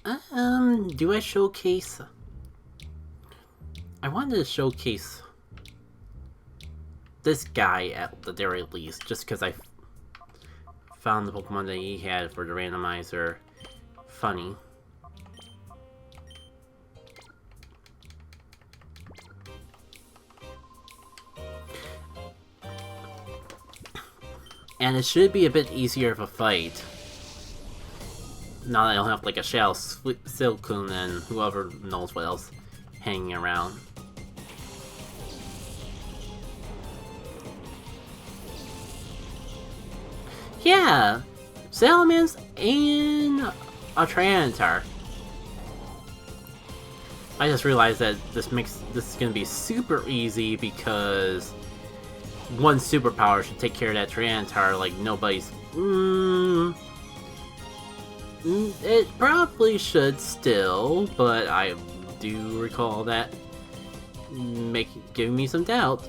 Do I showcase? I wanted to showcase this guy at the very least, just because I found the Pokemon that he had for the randomizer funny. And it should be a bit easier of a fight. Now that I don't have like a Shadow Silcoon and whoever knows what else hanging around. Yeah! Salamence and a Tyranitar. I just realized that this is gonna be super easy because one superpower should take care of that Tyranitar like nobody's... it probably should still, but I do recall that giving me some doubt.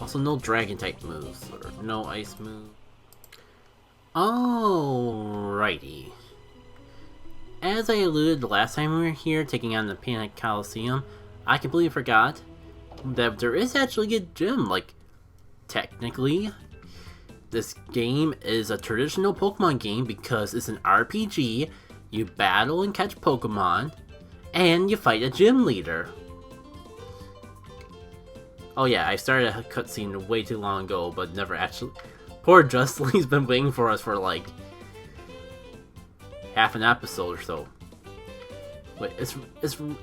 Also, no Dragon-type moves, or no Ice move. Alrighty. As I alluded the last time we were here, taking on the Pheanic Colosseum, I completely forgot that there is actually a gym. Like, technically, this game is a traditional Pokemon game because it's an RPG, you battle and catch Pokemon, and you fight a gym leader. Oh yeah, I started a cutscene way too long ago, but never actually... Poor Justly's been waiting for us for like half an episode or so. Wait, it's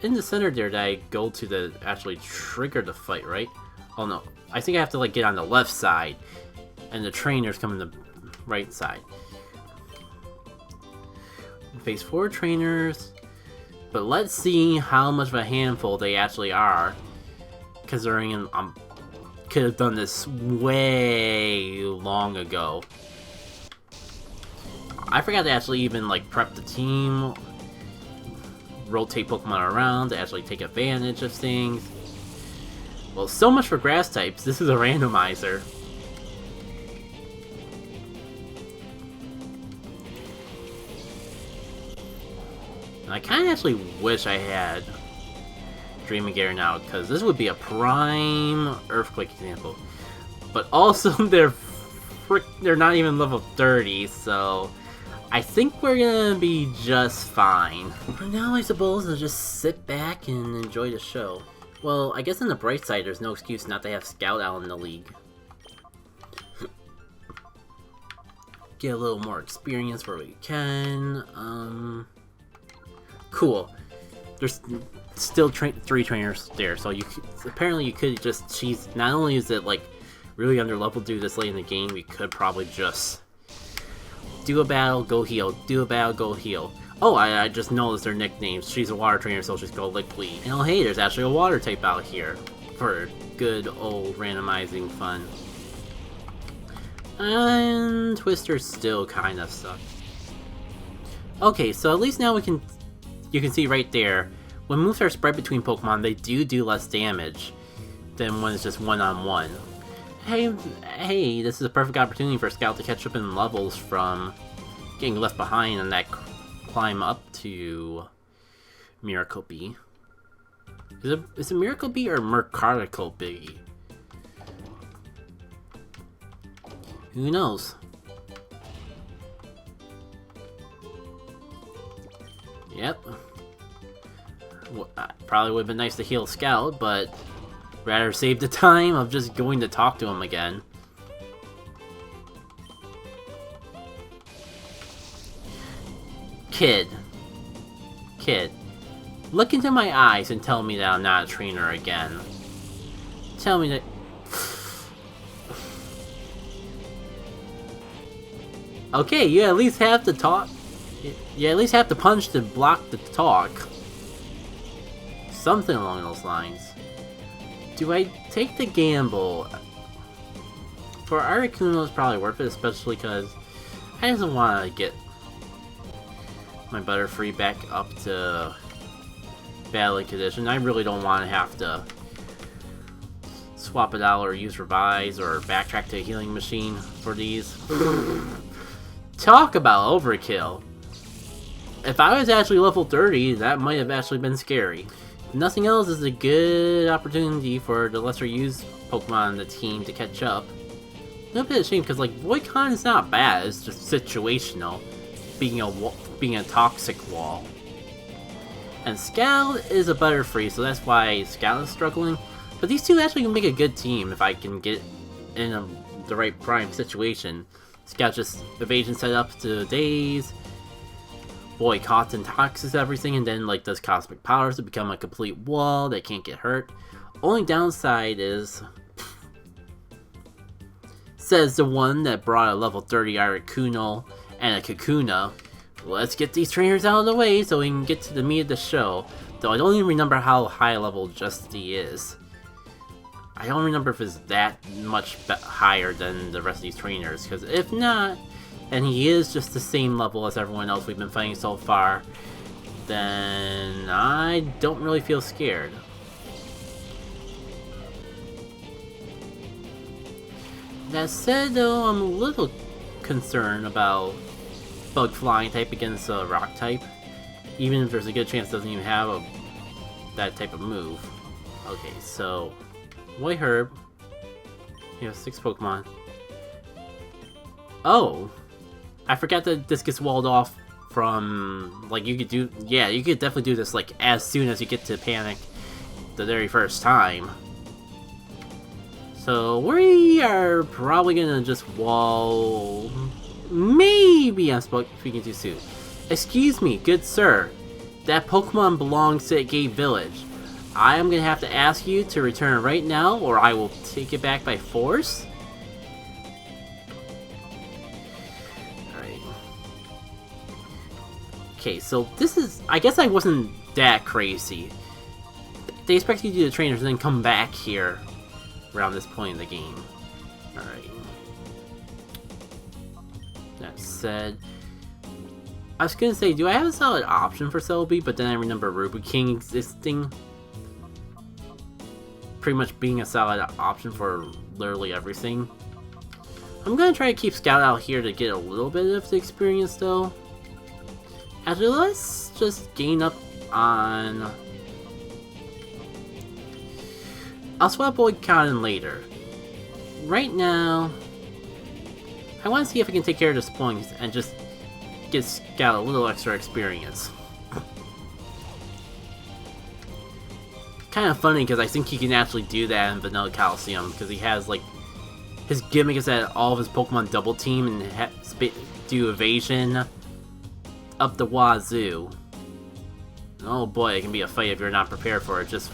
in the center there that I go to actually trigger the fight, right? Oh no, I think I have to like get on the left side, and the trainers come in the right side. Face 4 trainers, but let's see how much of a handful they actually are. Considering I could have done this way long ago. I forgot to actually even like prep the team, rotate Pokemon around to actually take advantage of things. Well, so much for grass types. This is a randomizer. I kind of actually wish I had Dreaming Gear now, because this would be a prime Earthquake example. But also, they're not even level 30, so I think we're gonna be just fine. For now, I suppose I'll just sit back and enjoy the show. Well, I guess on the bright side, there's no excuse not to have Scout out in the league. Get a little more experience where we can. Cool. There's still 3 trainers there, so apparently you could just cheese. Not only is it like really under level due this late in the game, we could probably just do a battle, go heal, do a battle, go heal. Oh, I just noticed their nicknames. She's a water trainer, so she's called Lickweed. And oh hey, there's actually a water type out here for good old randomizing fun. And Twister still kind of sucks. Okay, so at least now you can see right there, when moves are spread between Pokemon, they do less damage than when it's just one-on-one. Hey, this is a perfect opportunity for Scout to catch up in levels from getting left behind on that climb up to Miracle Bee. Is it Miracle Bee or Mercarical Bee? Who knows? Yep. Well, probably would have been nice to heal Scout, but rather save the time of just going to talk to him again. Kid, look into my eyes and tell me that I'm not a trainer again. Tell me that... Okay, you at least have to talk. You at least have to punch to block the talk. Something along those lines. Do I take the gamble? For Articuno, it's probably worth it, especially because I just want to get my Butterfree back up to battling condition. I really don't want to have to swap it out or use Revise or backtrack to a healing machine for these. Talk about overkill. if I was actually level 30, that might have actually been scary. If nothing else, is a good opportunity for the lesser used Pokemon in the team to catch up. A little bit of shame because like Voidcon is not bad, it's just situational, being a toxic wall. And Scout is a Butterfree, so that's why Scout is struggling. But these two actually can make a good team if I can get in the right prime situation. Scout just evasion set up to daze. Boycotts and toxes everything, and then like does cosmic powers to become a complete wall that can't get hurt. Only downside is, says the one that brought a level 30 Articuno and a Kakuna. Let's get these trainers out of the way so we can get to the meat of the show. Though I don't even remember how high level Justy is. I don't remember if it's that much higher than the rest of these trainers, because if not, and he is just the same level as everyone else we've been fighting so far, then I don't really feel scared. That said though, I'm a little concerned about Bug Flying type against a Rock type, even if there's a good chance it doesn't even have that type of move. Okay, so White Herb. You have 6 Pokemon. Oh! I forgot that this gets walled off from, like, you could do, yeah, you could definitely do this, like, as soon as you get to Pheanic the very first time. So, we are probably gonna just wall, maybe I'm speaking too soon. Excuse me, good sir, that Pokemon belongs to a Gate Village. I am gonna have to ask you to return right now, or I will take it back by force. Okay, so this is, I guess I wasn't that crazy. They expect you to do the trainers and then come back here around this point in the game. Alright. That said, I was gonna say, do I have a solid option for Celebi? But then I remember Ruby King existing. Pretty much being a solid option for literally everything. I'm gonna try to keep Scout out here to get a little bit of the experience though. Actually, let's just gain up on... I'll swap Boycotting later. Right now, I want to see if I can take care of this point and just get Scout a little extra experience. Kind of funny because I think he can actually do that in Vanilla Colosseum because he has like... His gimmick is that all of his Pokemon double team and do evasion up the wazoo. Oh boy, it can be a fight if you're not prepared for it just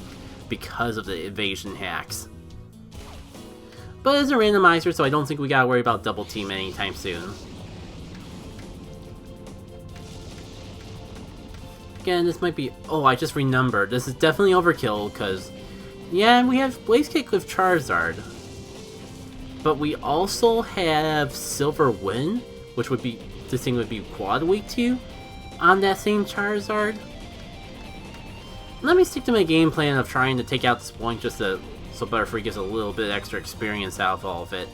because of the evasion hacks. But it's a randomizer, so I don't think we gotta worry about double team anytime soon. Again, this might be... Oh, I just remembered. This is definitely overkill, because... Yeah, we have Blaze Kick with Charizard. But we also have Silver Wind, which would be... This thing would be Quad Weak to, on that same Charizard. Let me stick to my game plan of trying to take out this point just so Butterfree gets a little bit extra experience out of all of it.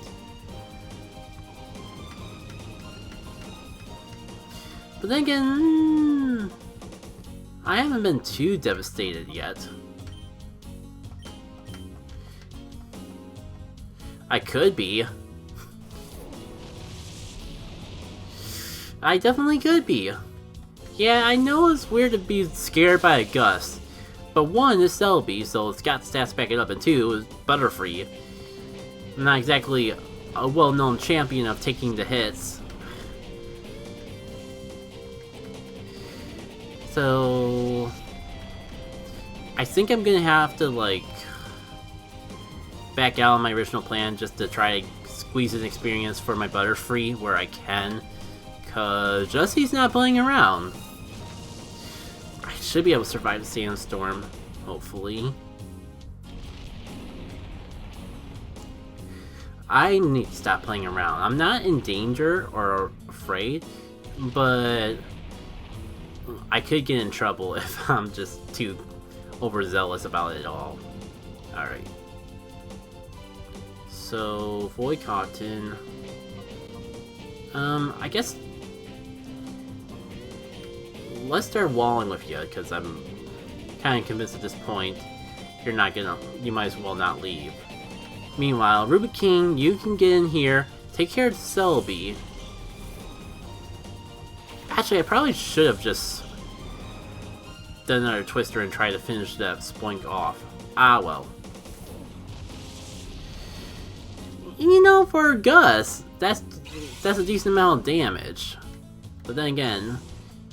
But then again, I haven't been too devastated yet. I could be. I definitely could be. Yeah, I know it's weird to be scared by a gust. But one, it's Celebi, so it's got stats back it up, and two, it's Butterfree. Not exactly a well-known champion of taking the hits. So... I think I'm gonna have to, like... back out on my original plan just to try to squeeze an experience for my Butterfree where I can. Cause Justy's not playing around. I should be able to survive the sandstorm, hopefully. I need to stop playing around. I'm not in danger or afraid, but I could get in trouble if I'm just too overzealous about it all. Alright. So, Void Cotton. I guess... let's start walling with you, because I'm kind of convinced at this point you're not gonna, you might as well not leave. Meanwhile, Ruby King, you can get in here, take care of Celebi. Actually, I probably should have just done another Twister and tried to finish that Spoink off. Ah well. You know, for Gus, that's a decent amount of damage. But then again,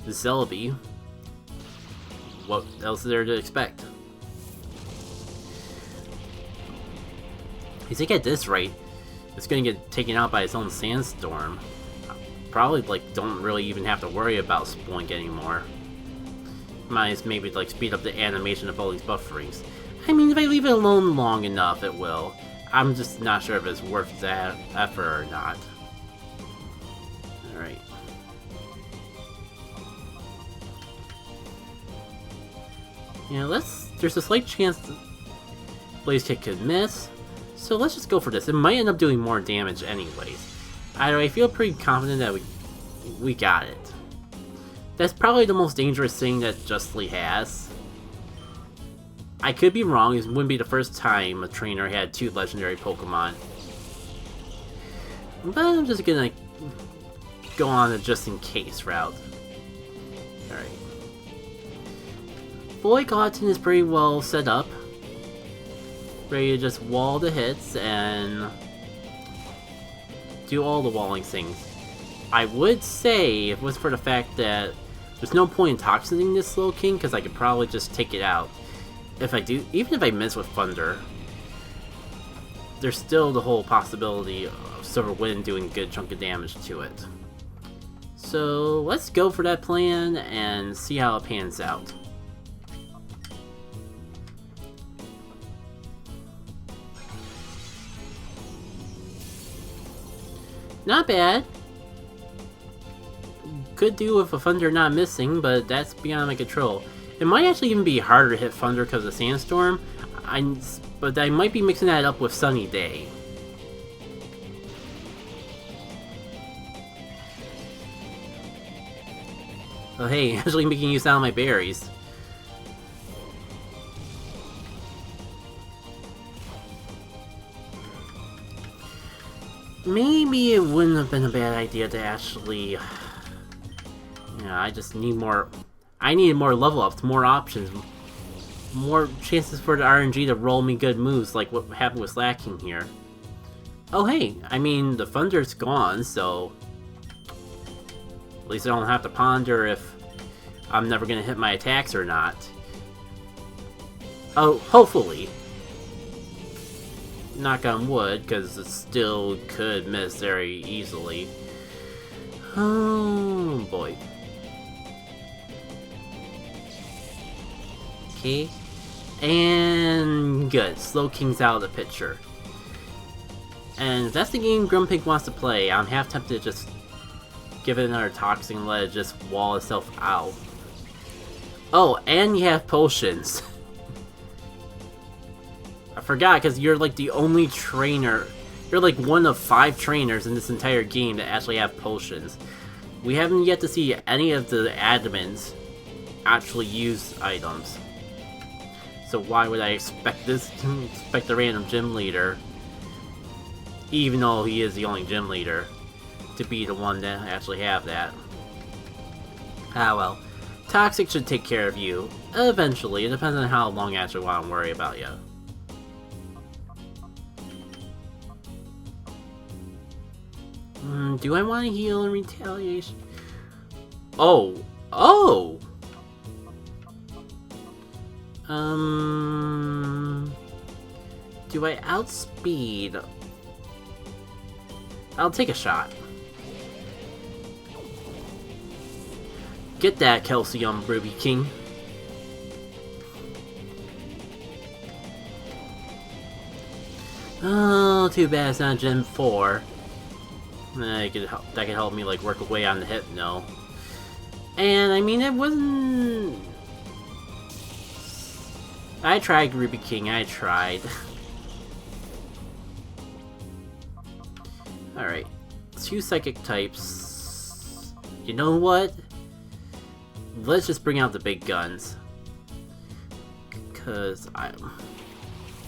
the Celebi, what else is there to expect? You think at this rate, it's gonna get taken out by its own sandstorm. Probably like don't really even have to worry about Spoink anymore. Might as maybe like speed up the animation of all these bufferings. I mean, if I leave it alone long enough, it will. I'm just not sure if it's worth that effort or not. Alright. Yeah, there's a slight chance that Blaze Kick could miss, so let's just go for this. It might end up doing more damage anyways. I feel pretty confident that we got it. That's probably the most dangerous thing that Justly has. I could be wrong, it wouldn't be the first time a trainer had 2 legendary Pokemon. But I'm just gonna go on a just in case route. Alright. Boycotton is pretty well set up. Ready to just wall the hits and do all the walling things. I would say, if it was for the fact that there's no point in toxicing this Slowking, because I could probably just take it out. If I do, even if I miss with Thunder, there's still the whole possibility of Silver Wind doing a good chunk of damage to it. So let's go for that plan and see how it pans out. Not bad. Could do with a Thunder not missing, but that's beyond my control. It might actually even be harder to hit Thunder because of Sandstorm, but I might be mixing that up with Sunny Day. Oh hey, actually making use out of my berries. Maybe it wouldn't have been a bad idea to actually... Yeah, I just need more... I needed more level ups, more options, more chances for the RNG to roll me good moves like what happened with Slacking here. Oh hey, I mean, the Thunder's gone, so... At least I don't have to ponder if I'm never gonna hit my attacks or not. Oh, hopefully. Knock on wood, because it still could miss very easily. Oh boy. Okay. And good. Slowking's out of the picture. And if that's the game Grumpig wants to play, I'm half tempted to just give it another Toxic and let it just wall itself out. Oh, and you have potions. I forgot, because you're like the only trainer. You're like one of 5 trainers in this entire game that actually have potions. We haven't yet to see any of the admins actually use items. So why would I expect the random gym leader, even though he is the only gym leader, to be the one that actually have that? Ah well. Toxic should take care of you. Eventually. It depends on how long I actually want to worry about you. Do I want to heal in retaliation? Oh! Oh! Do I outspeed? I'll take a shot. Get that, Calcium Ruby King. Oh, too bad it's not Gen 4. That could help me like work away on the Hypno. And I mean, it wasn't... I tried, Ruby King, I tried. Alright, 2 Psychic types. You know what? let's just bring out the big guns. Because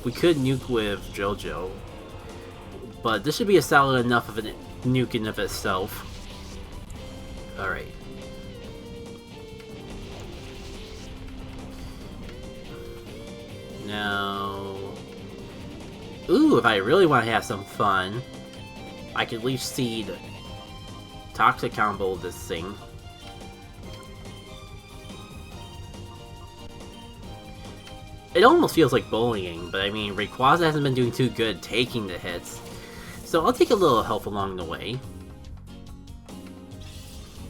we could nuke with JoJo. But this should be a solid enough of a nuke in of itself. Alright. Now... Ooh, if I really want to have some fun, I could Leech Seed Toxic combo this thing. It almost feels like bullying, but I mean, Rayquaza hasn't been doing too good taking the hits. So I'll take a little help along the way.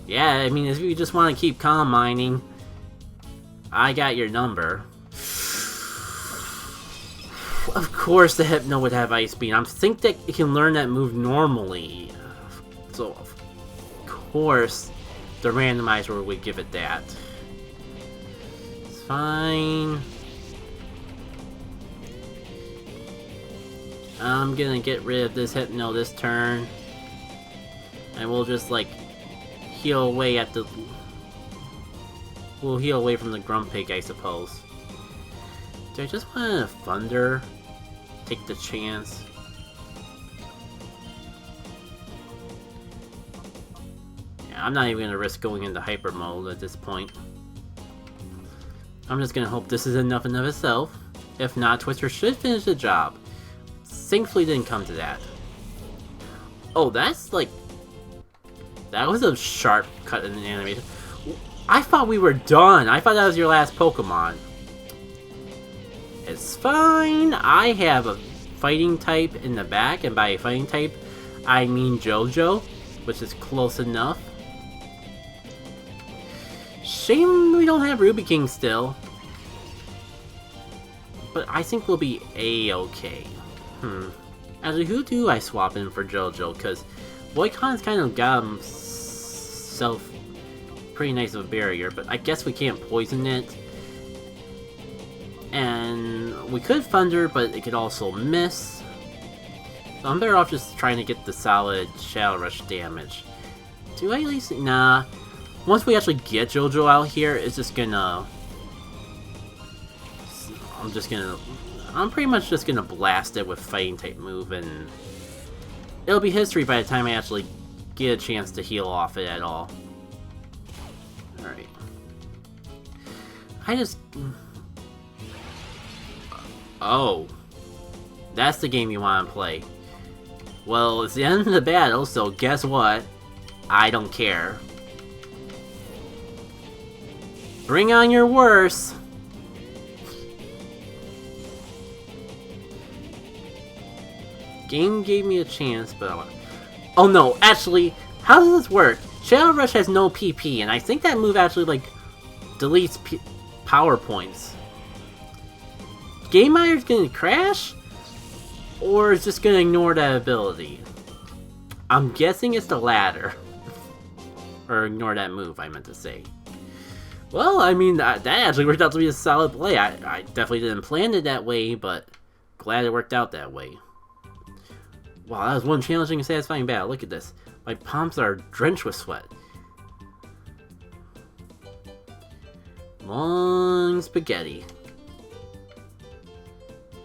Yeah, I mean, if you just want to keep Calm Mining, I got your number. Of course the Hypno would have Ice Beam. I think that it can learn that move normally. So, of course, the Randomizer would give it that. It's fine. I'm gonna get rid of this Hypno this turn. And we'll just, like, heal away at the... We'll heal away from the Grumpig, I suppose. Do I just want to Thunder? Take the chance. Yeah, I'm not even gonna risk going into Hyper Mode at this point. I'm just gonna hope this is enough in of itself. If not, Twister should finish the job. Thankfully didn't come to that. Oh, that's like... That was a sharp cut in the animation. I thought we were done. I thought that was your last Pokemon. It's fine. I have a fighting type in the back, and by fighting type, I mean JoJo, which is close enough. Shame we don't have Ruby King still. But I think we'll be A-okay. Actually, who do I swap in for JoJo? Because Boycon's kind of got himself pretty nice of a barrier, but I guess we can't poison it. And we could Thunder, but it could also miss. So I'm better off just trying to get the solid Shadow Rush damage. Do I at least... Nah. Once we actually get JoJo out here, it's just gonna... I'm pretty much just gonna blast it with Fighting type move, and... It'll be history by the time I actually get a chance to heal off it at all. Alright. I just... Oh. That's the game you want to play. Well, it's the end of the battle, so guess what? I don't care. Bring on your worst! Game gave me a chance, but... Oh no, actually, how does this work? Shadow Rush has no PP, and I think that move actually, like, deletes power points. Game Miner's gonna crash? Or is just gonna ignore that ability? I'm guessing it's the latter. Or ignore that move, I meant to say. Well, I mean, that actually worked out to be a solid play. I definitely didn't plan it that way, but glad it worked out that way. Wow, that was one challenging and satisfying battle. Look at this. My palms are drenched with sweat. Long spaghetti.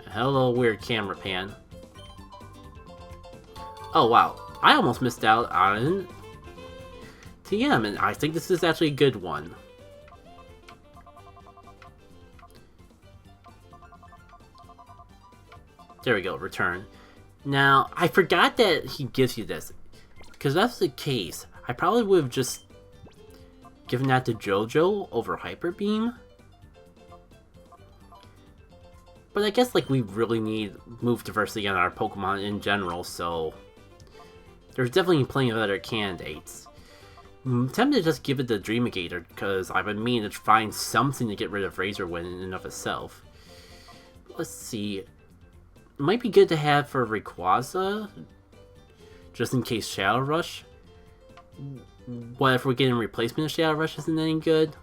Hello, weird camera pan. Oh wow, I almost missed out on TM, and I think this is actually a good one. There we go, return. Now, I forgot that he gives you this. Because if that's the case, I probably would have just given that to JoJo over Hyper Beam. But I guess, like, we really need move diversity on our Pokemon in general, so... There's definitely plenty of other candidates. I'm tempted to just give it to Dreamigator, because I've been meaning to find something to get rid of Razorwind in and of itself. Let's see. It might be good to have for Rayquaza, just in case Shadow Rush. What if we're getting a replacement of Shadow Rush isn't any good?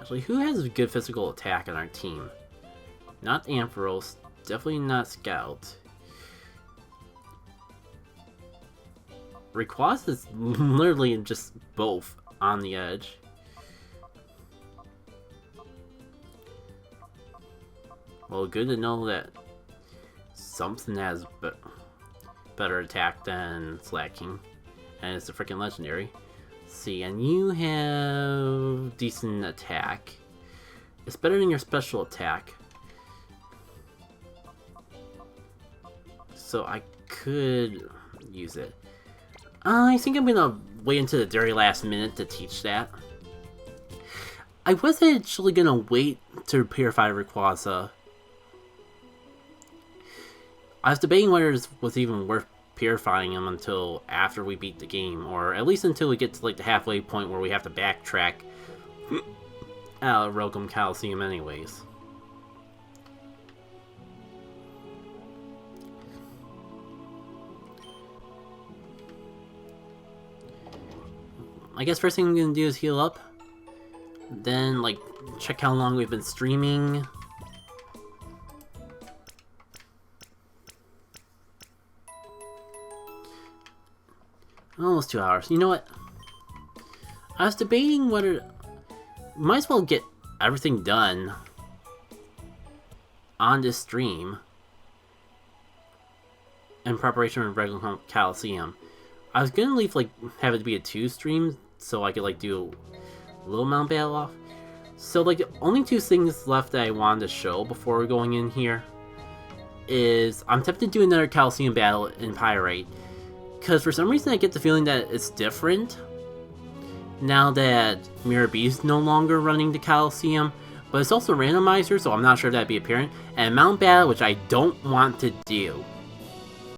Actually, who has a good physical attack on our team? Not Ampharos, definitely not Scout. Rayquaza is literally just both on the edge. Well, good to know that something has better attack than Slacking, and it's a freaking legendary. See, and you have decent attack. It's better than your special attack. So I could use it. I think I'm gonna wait until the very last minute to teach that. I was actually gonna wait to purify Rayquaza. I was debating whether it was even worth purifying him until after we beat the game, or at least until we get to like the halfway point where we have to backtrack out of Randomized Colosseum anyways. I guess first thing I'm gonna do is heal up, then like check how long we've been streaming. Almost 2 hours. You know what? I was debating whether... Might as well get everything done on this stream in preparation for Randomized Colosseum. I was gonna leave, like, have it be a 2 stream so I could, like, do a little amount of battle off. So, like, the only 2 things left that I wanted to show before going in here is I'm tempted to do another Colosseum battle in Pyrite. Because for some reason I get the feeling that it's different now that Mirror B's no longer running the Colosseum, but it's also Randomizer, so I'm not sure if that'd be apparent. And Mount Battle, which I don't want to do.